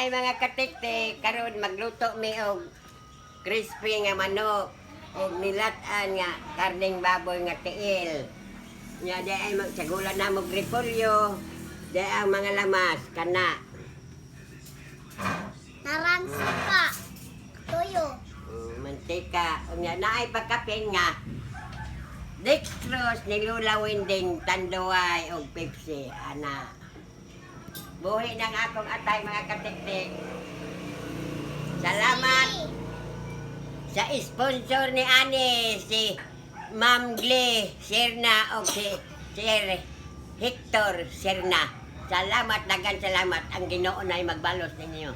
Ay mga katiktik, karon magluto mi og crispy nga manok og nilat-an nga karning baboy nga tiil. Nya di ay magsagulan na mo repolyo, di ang mga lamas kana. Narang suka. Toyo. Mantika, unya naay pagkapin nga dextrose nilulawin ding tanduay og Pepsi ana. Buhi ng akong atay mga katiktik. Salamat sa sponsor ni Ani, si Ma'am Glee Serna o si Sir Hector Serna. Salamat, dagan salamat. Ang Ginoo na ay magbalos ninyo.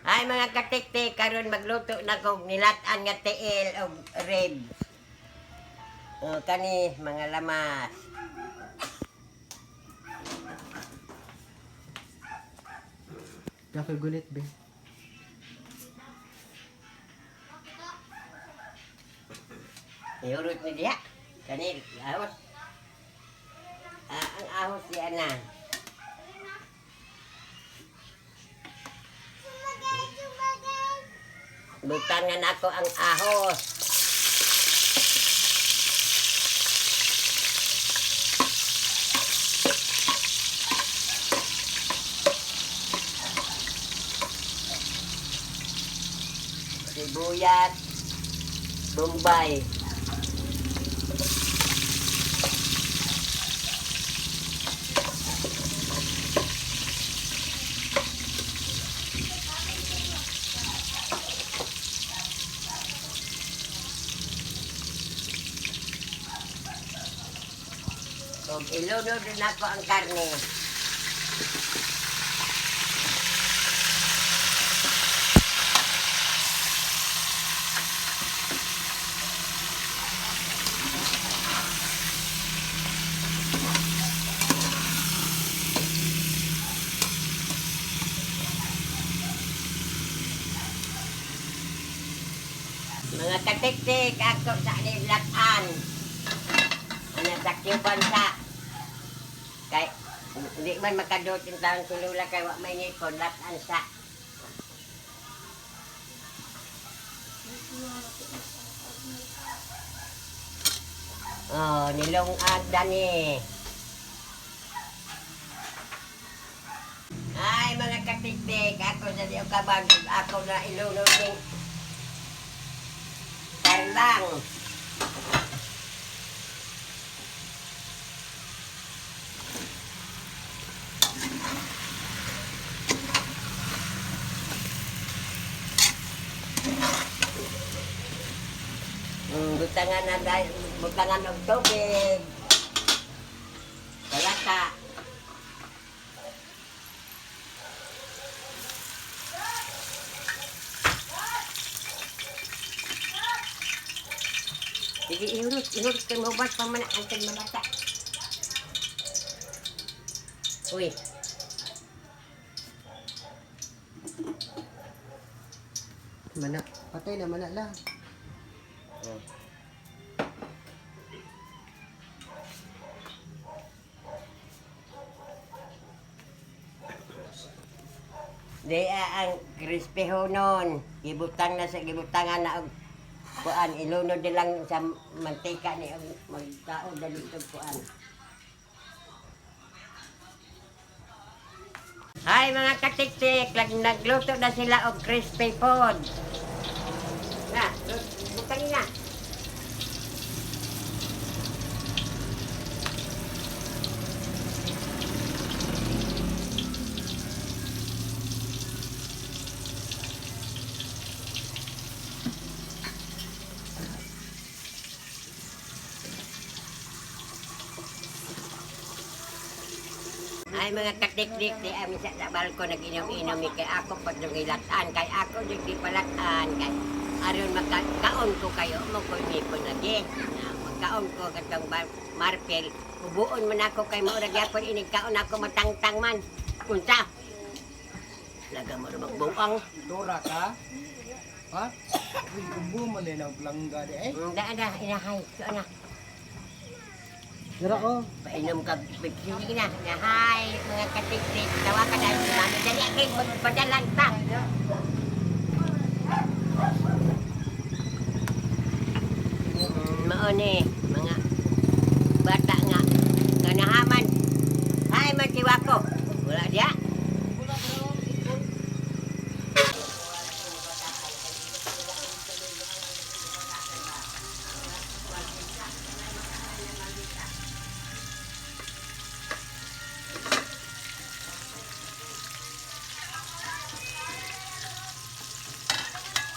Ay mga katiktik, karon magluto na kog nilat-an nga tiil og ribs. Kani mga lamas. Nakagulit be. Iurot ni diya. Kani ahos. Ang ahos diya na. Butangan ako ang ahos. Sibuyas, bombay. Og ilunod din ako ang karne. Mga katiktik, ako sa nilatan. Ano sa Cuban sa. Kay, hindi man makadot yung taon tulula kay wak may nipon, latan sa. Oh, nilong dani. Ay, mga katiktik, ako sa diyo kabag, ako na ilunod ng karlang. Butangan na dahil, butangan ng tubig. Kalata. Sige, ihurot kayo mo ba't pamanakan kayo malata. Uy. Mana, patay na mana lang. Di ang crispy ho nun. Gibutang na sa gibutangan na og kuan ilunod nilang sa mantika ni magtaod na dito kuan. Hi mga katiktik, nagluto na sila og crispy food. Na, butangin na. Ay mga katikdik, di amin sa balko nag-inom-inom kay ako pag nangilatan, kay ako di palatan, kay aron magkaon ko kayo mo ko ni po lagi. Magkaon ko katong marpel. Ubuon man ako kay mao ra gyapon inig kaon ako matangtang man. Unsa? Laga mo ra magbuang. Dora ka? Ha? Uy, umbo malinaw langga di eh. Da inahay. So na. Dara oh. Painom ka bikini na. Nahay mga katik-tik. Tawa ka na. Dali kay padalan ta. Mao ni mga bata nga kanahaman. Hay man si Wako. Wala dia.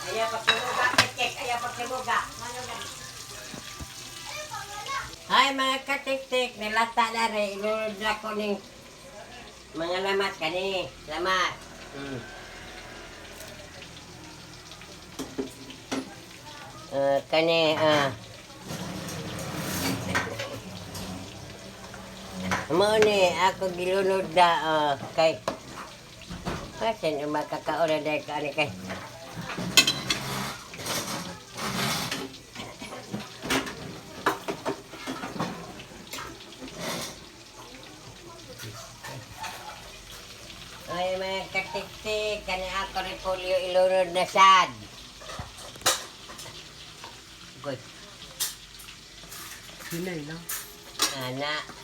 Ayaw pagkibuga, kek, ayaw pagkibuga. Hay mga katik-tik, nilata na rin. Inunod na ko ning mga lamat kani. Lamat. Kani, mo ni, ako gilunod na kay pasin ang makakauna dahil ka ani kay ay mga katik-tik, kani ako rin polio ilunod na sad. Good. Hinay lang. Anak.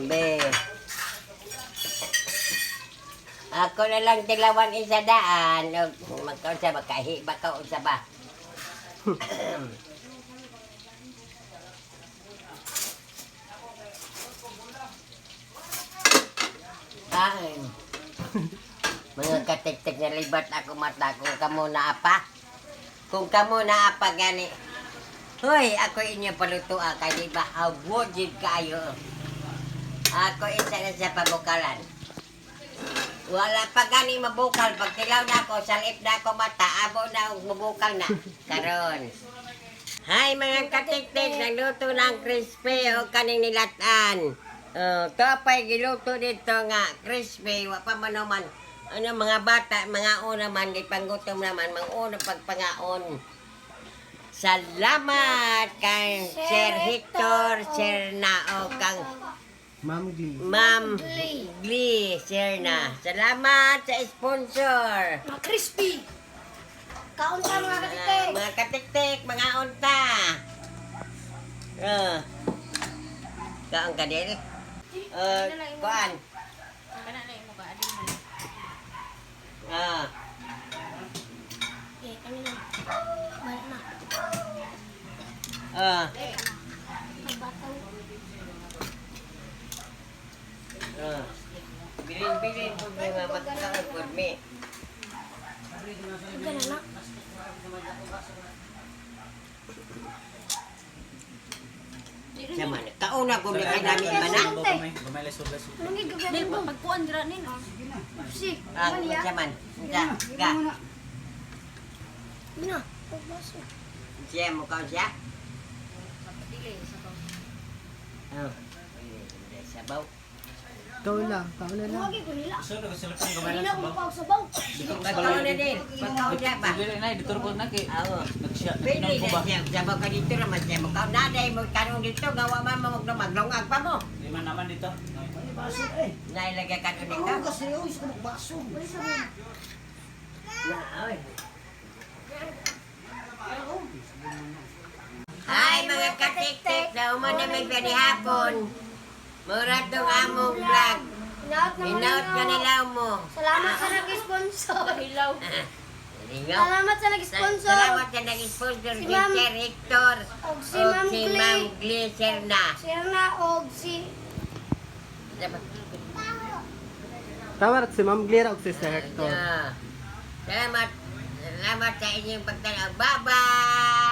Be. Ako na lang tilawan isa daan. Magkaon sa makahi, bakaon sa ba. Ay. Mga katik-tik na libat ako mata kung kamo na apa. Kung kamo na apa gani. Hoy, ako inyo palutua kay di ba awod jud kayo. Ako isa na sa pabukalan. Wala pa gani mabukal. Pag tilaw na ako, salip na ako mata, abo na mabukal na. Karon. Hay mga katik-tik, nagluto ng crispy o kaning nilatan. Ito pa'y giluto dito nga, crispy, wa pa man naman. Ano mga bata, mga una man, di panggutom naman, mga una pagpangaon. Salamat kay Sir Hector, Sir Nao, kang Ma'am Glee. Ma'am Glee, Sir na. Salamat sa sponsor. Mga crispy. Kaon ka mga katik-tik. Mga katik-tik, mga unta. Kaon ka din? Kuan. Okay, kami lang. Balik na. Magbataw. Bilin-bilin po mga magkakaon po me. Huwag ka na na. Sama na. Kauna ko na kay namin ba na? Anong gagawin mo? Pagkuhan dira nin. Si, Saman. Ga. Bina, pagbaso. Siya mo kaon siya? Sabaw. Ikaw lang. Ikaw na lang. Huwag ko nila. Kanina ko pa sa baw. Pagkaon na din. Pagkaon siya ba? Oo. Pwede na siya. Sabaw ka dito naman siya mo kaon. Naday mo kanong dito. Gawa man mo maglungag pa mo. Di man naman dito. Nailagay ka doon dito. Kasi oy, sa baso. Hi mga katik-tik. Nauman na may panihapon. Murad tong among vlog. Inaot naman Inaot ka ninyo. nilaw mo. Salamat sa nag-sponsor. Hilaw. Lingaw. Salamat sa nag-sponsor. Salamat sa nag-sponsor, Si Teacher Ma'am- Hector. Og si O Ma'am si Glee. Ma'am Glee Serna. Siya na og si Tawar si Ma'am Glera o si Sir Hector. Salamat. Salamat sa inyong pagtanaw. Bye-bye!